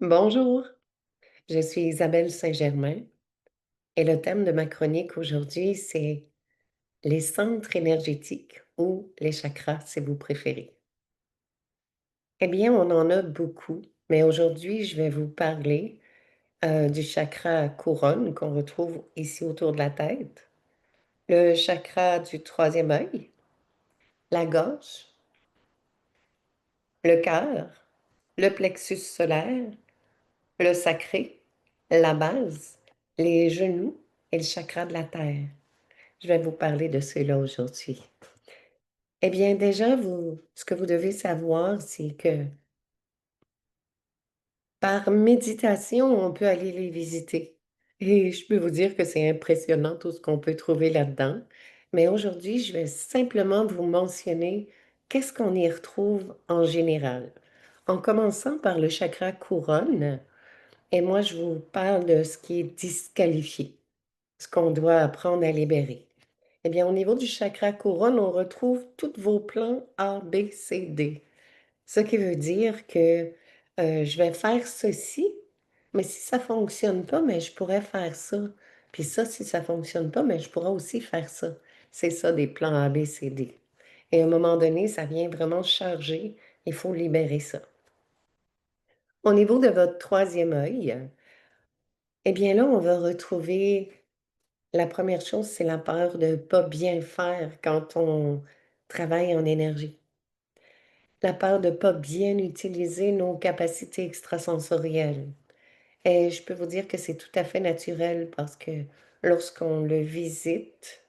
Bonjour, je suis Isabelle Saint-Germain et le thème de ma chronique aujourd'hui, c'est les centres énergétiques ou les chakras si vous préférez. Eh bien, on en a beaucoup, mais aujourd'hui, je vais vous parler du chakra couronne qu'on retrouve ici autour de la tête, le chakra du troisième œil, la gorge, le cœur, le plexus solaire, le sacré, la base, les genoux et le chakra de la terre. Je vais vous parler de cela aujourd'hui. Eh bien, déjà, ce que vous devez savoir, c'est que par méditation, on peut aller les visiter. Et je peux vous dire que c'est impressionnant tout ce qu'on peut trouver là-dedans. Mais aujourd'hui, je vais simplement vous mentionner qu'est-ce qu'on y retrouve en général. En commençant par le chakra couronne, et moi, je vous parle de ce qui est disqualifié, ce qu'on doit apprendre à libérer. Eh bien, au niveau du chakra couronne, on retrouve tous vos plans A, B, C, D. Ce qui veut dire que je vais faire ceci, mais si ça ne fonctionne pas, mais je pourrais faire ça. Puis ça, si ça ne fonctionne pas, mais je pourrais aussi faire ça. C'est ça des plans A, B, C, D. Et à un moment donné, ça vient vraiment charger. Il faut libérer ça. Au niveau de votre troisième œil, eh bien là, on va retrouver la première chose, c'est la peur de ne pas bien faire quand on travaille en énergie. La peur de ne pas bien utiliser nos capacités extrasensorielles. Et je peux vous dire que c'est tout à fait naturel parce que lorsqu'on le visite,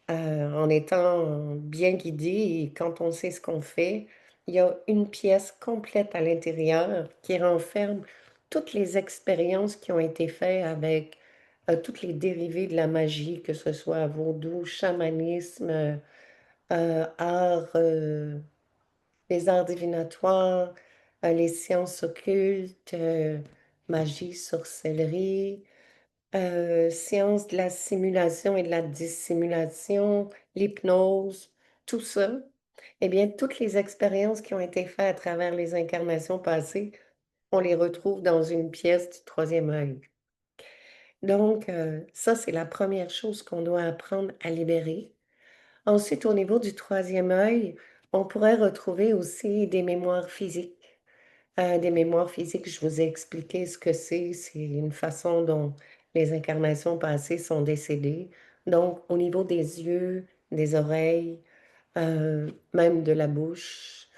en étant bien guidé et quand on sait ce qu'on fait, il y a une pièce complète à l'intérieur qui renferme toutes les expériences qui ont été faites avec toutes les dérivés de la magie, que ce soit vaudou, chamanisme, art, les arts divinatoires, les sciences occultes, magie, sorcellerie, sciences de la simulation et de la dissimulation, l'hypnose, tout ça. Eh bien, toutes les expériences qui ont été faites à travers les incarnations passées, on les retrouve dans une pièce du troisième œil. Donc, ça, c'est la première chose qu'on doit apprendre à libérer. Ensuite, au niveau du troisième œil, on pourrait retrouver aussi des mémoires physiques. Des mémoires physiques, je vous ai expliqué ce que c'est une façon dont les incarnations passées sont décédées. Donc, au niveau des yeux, des oreilles, même de la bouche,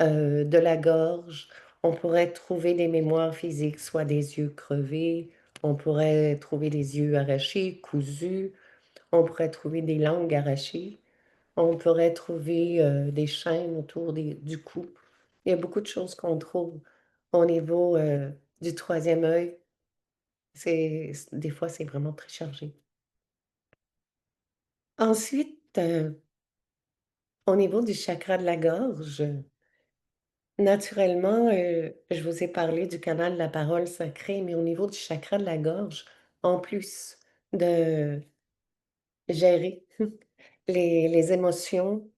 de la gorge, on pourrait trouver des mémoires physiques, soit des yeux crevés, on pourrait trouver des yeux arrachés, cousus, on pourrait trouver des langues arrachées. On pourrait trouver, des chaînes autour du cou. Il y a beaucoup de choses qu'on trouve au niveau, du troisième œil. Des fois, c'est vraiment très chargé. Ensuite, au niveau du chakra de la gorge, naturellement, je vous ai parlé du canal de la parole sacrée, mais au niveau du chakra de la gorge, en plus de gérer les émotions,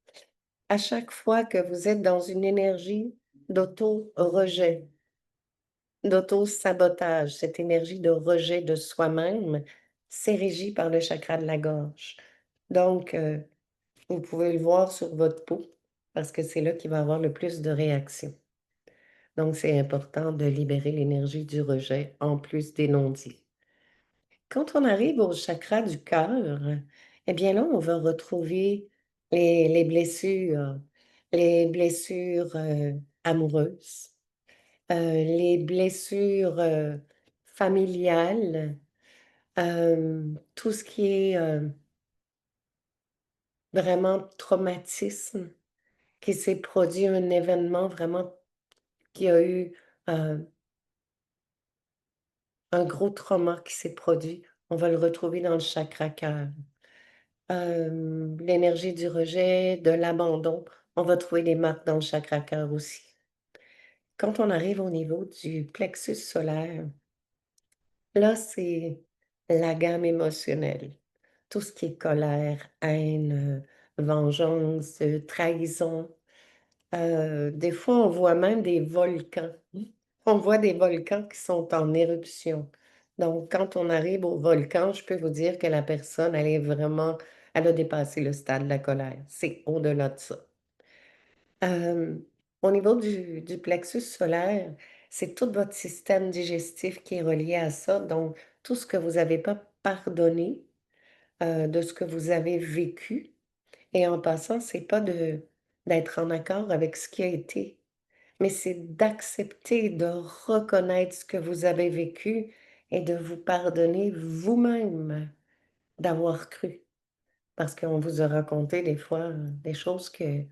à chaque fois que vous êtes dans une énergie d'auto-rejet, d'auto-sabotage, cette énergie de rejet de soi-même, c'est régi par le chakra de la gorge. Donc, vous pouvez le voir sur votre peau parce que c'est là qu'il va y avoir le plus de réactions. Donc, c'est important de libérer l'énergie du rejet en plus des non-dits. Quand on arrive au chakra du cœur, eh bien là, on va retrouver les blessures, les blessures, amoureuses, les blessures, familiales, tout ce qui est, vraiment traumatisme, qui s'est produit un événement vraiment qui a eu, heu, un gros trauma qui s'est produit, on va le retrouver dans le chakra cœur. L'énergie du rejet, de l'abandon, on va trouver des marques dans le chakra cœur aussi. Quand on arrive au niveau du plexus solaire, là, c'est la gamme émotionnelle. Tout ce qui est colère, haine, vengeance, trahison. Des fois, on voit même des volcans. on voit des volcans qui sont en éruption. Donc, quand on arrive au volcan, je peux vous dire que la personne, elle a dépassé le stade de la colère. C'est au-delà de ça. Euh, Au niveau du plexus solaire, c'est tout votre système digestif qui est relié à ça. Donc, tout ce que vous n'avez pas pardonné, de ce que vous avez vécu. Et en passant, c'est pas d'être en accord avec ce qui a été, mais c'est d'accepter, de reconnaître ce que vous avez vécu et de vous pardonner vous-même d'avoir cru. Parce qu'on vous a raconté des fois des choses que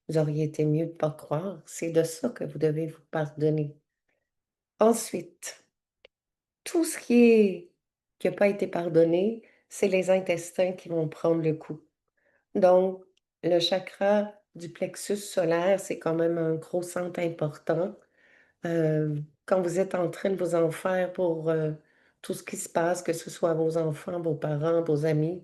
vous auriez été mieux de pas croire. C'est de ça que vous devez vous pardonner. Ensuite, tout ce qui n'a pas été pardonné, c'est les intestins qui vont prendre le coup. Donc, le chakra du plexus solaire, c'est quand même un gros centre important. Quand vous êtes en train de vous en faire pour tout ce qui se passe, que ce soit vos enfants, vos parents, vos amis,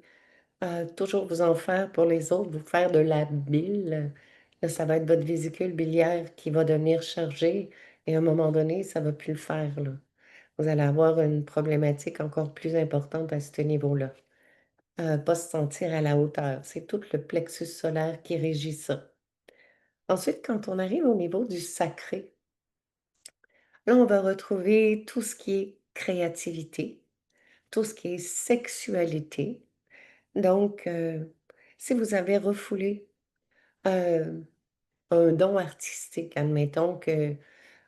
toujours vous en faire pour les autres, vous faire de la bile. Là, ça va être votre vésicule biliaire qui va devenir chargée et à un moment donné, ça ne va plus le faire, là. Vous allez avoir une problématique encore plus importante à ce niveau-là. Pas se sentir à la hauteur. C'est tout le plexus solaire qui régit ça. Ensuite, quand on arrive au niveau du sacré, là, on va retrouver tout ce qui est créativité, tout ce qui est sexualité. Donc, si vous avez refoulé euh, un don artistique, admettons que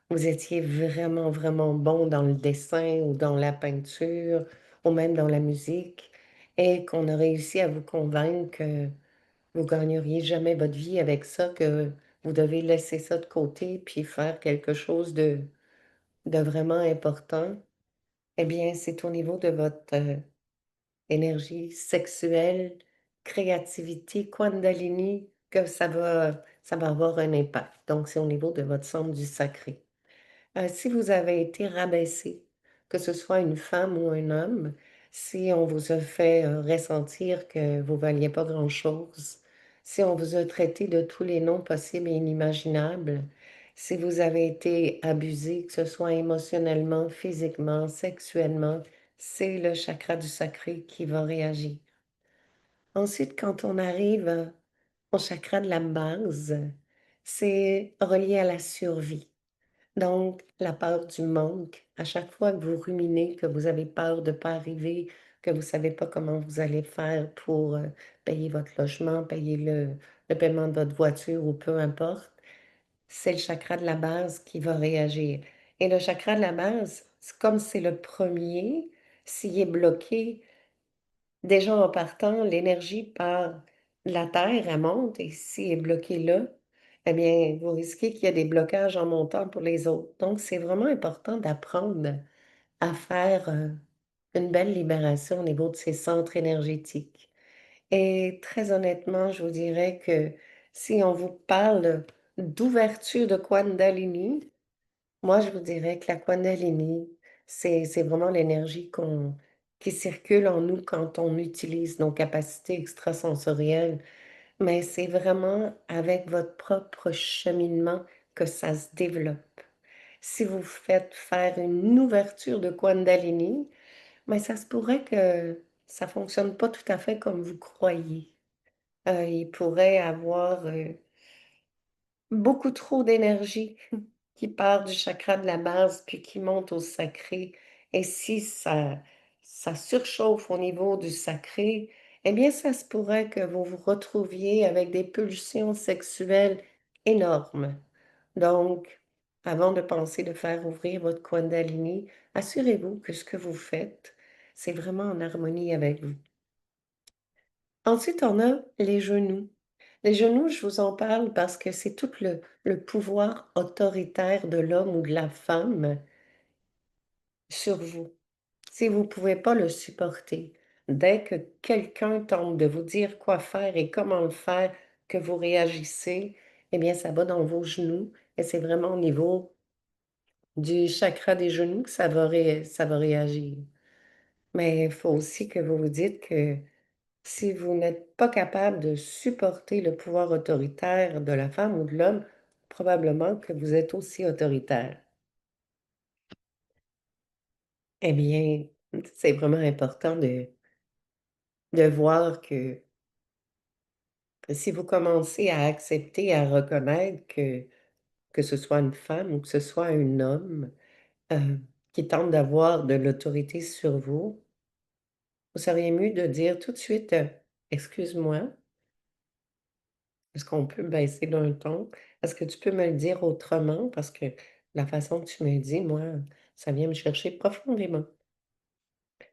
vous étiez vraiment, vraiment bon dans le dessin ou dans la peinture ou même dans la musique et qu'on a réussi à vous convaincre que vous gagneriez jamais votre vie avec ça, que vous devez laisser ça de côté puis faire quelque chose de vraiment important, eh bien, c'est au niveau de votre énergie sexuelle, créativité, Kundalini, que ça va avoir un impact. Donc, c'est au niveau de votre centre du sacré. Si vous avez été rabaissé, que ce soit une femme ou un homme, si on vous a fait ressentir que vous ne valiez pas grand-chose, si on vous a traité de tous les noms possibles et inimaginables, si vous avez été abusé, que ce soit émotionnellement, physiquement, sexuellement, c'est le chakra du sacré qui va réagir. Ensuite, quand on arrive au chakra de la base, c'est relié à la survie. Donc, la peur du manque, à chaque fois que vous ruminez, que vous avez peur de ne pas arriver, que vous ne savez pas comment vous allez faire pour payer votre logement, payer le paiement de votre voiture ou peu importe, c'est le chakra de la base qui va réagir. Et le chakra de la base, comme c'est le premier, s'il est bloqué, déjà en partant, l'énergie part de la Terre, elle monte, et s'il est bloqué là, eh bien, vous risquez qu'il y ait des blocages en montant pour les autres. Donc, c'est vraiment important d'apprendre à faire une belle libération au niveau de ces centres énergétiques. Et très honnêtement, je vous dirais que si on vous parle d'ouverture de Kundalini, moi, je vous dirais que la Kundalini, c'est vraiment l'énergie qui circule en nous quand on utilise nos capacités extrasensorielles, mais c'est vraiment avec votre propre cheminement que ça se développe. Si vous faites faire une ouverture de Kundalini, mais ça se pourrait que ça fonctionne pas tout à fait comme vous croyez. Il pourrait avoir beaucoup trop d'énergie qui part du chakra de la base puis qui monte au sacré. Et si ça surchauffe au niveau du sacré, eh bien, ça se pourrait que vous vous retrouviez avec des pulsions sexuelles énormes. Donc, avant de penser de faire ouvrir votre Kundalini, assurez-vous que ce que vous faites, c'est vraiment en harmonie avec vous. Ensuite, on a les genoux. Les genoux, je vous en parle parce que c'est tout le pouvoir autoritaire de l'homme ou de la femme sur vous. Si vous ne pouvez pas le supporter, dès que quelqu'un tente de vous dire quoi faire et comment le faire, que vous réagissez, eh bien, ça va dans vos genoux et c'est vraiment au niveau du chakra des genoux que ça va réagir. Mais il faut aussi que vous vous dites que si vous n'êtes pas capable de supporter le pouvoir autoritaire de la femme ou de l'homme, probablement que vous êtes aussi autoritaire. Eh bien, c'est vraiment important de voir que si vous commencez à accepter, à reconnaître que ce soit une femme ou que ce soit un homme, qui tente d'avoir de l'autorité sur vous, vous seriez mieux de dire tout de suite, «Excuse-moi, est-ce qu'on peut baisser d'un ton? Est-ce que tu peux me le dire autrement? Parce que la façon que tu me le dis, moi, ça vient me chercher profondément».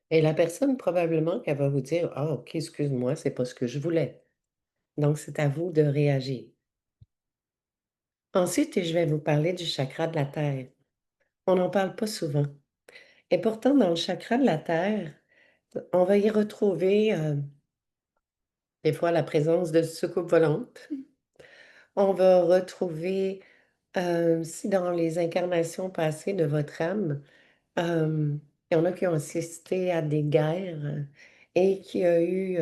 Et la personne, probablement qu'elle va vous dire: «Ah OK, excuse-moi, c'est pas ce que je voulais». Donc c'est à vous de réagir. Ensuite, je vais vous parler du chakra de la terre. On n'en parle pas souvent et pourtant dans le chakra de la terre, on va y retrouver, des fois la présence de soucoupes volantes. On va retrouver, si dans les incarnations passées de votre âme, il y en a qui ont assisté à des guerres, et qu'il y a eu,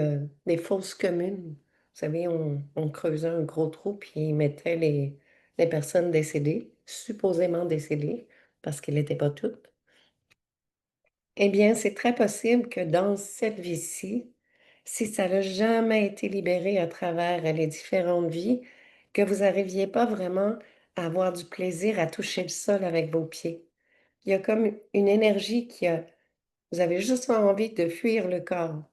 des fosses communes. Vous savez, on creusait un gros trou, puis ils mettaient les personnes décédées, supposément décédées, parce qu'elles étaient pas toutes. Eh bien, c'est très possible que dans cette vie-ci, si ça n'a jamais été libéré à travers les différentes vies, que vous n'arriviez pas vraiment à avoir du plaisir à toucher le sol avec vos pieds. Il y a comme une énergie qui a vous avez juste envie de fuir le corps.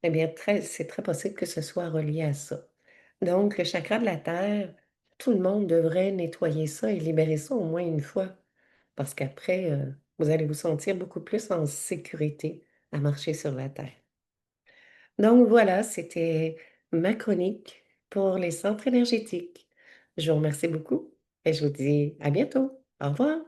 Eh bien, c'est très possible que ce soit relié à ça. Donc, le chakra de la terre, tout le monde devrait nettoyer ça et libérer ça au moins une fois. Parce qu'après, vous allez vous sentir beaucoup plus en sécurité à marcher sur la terre. Donc voilà, c'était ma chronique pour les centres énergétiques. Je vous remercie beaucoup et je vous dis à bientôt. Au revoir.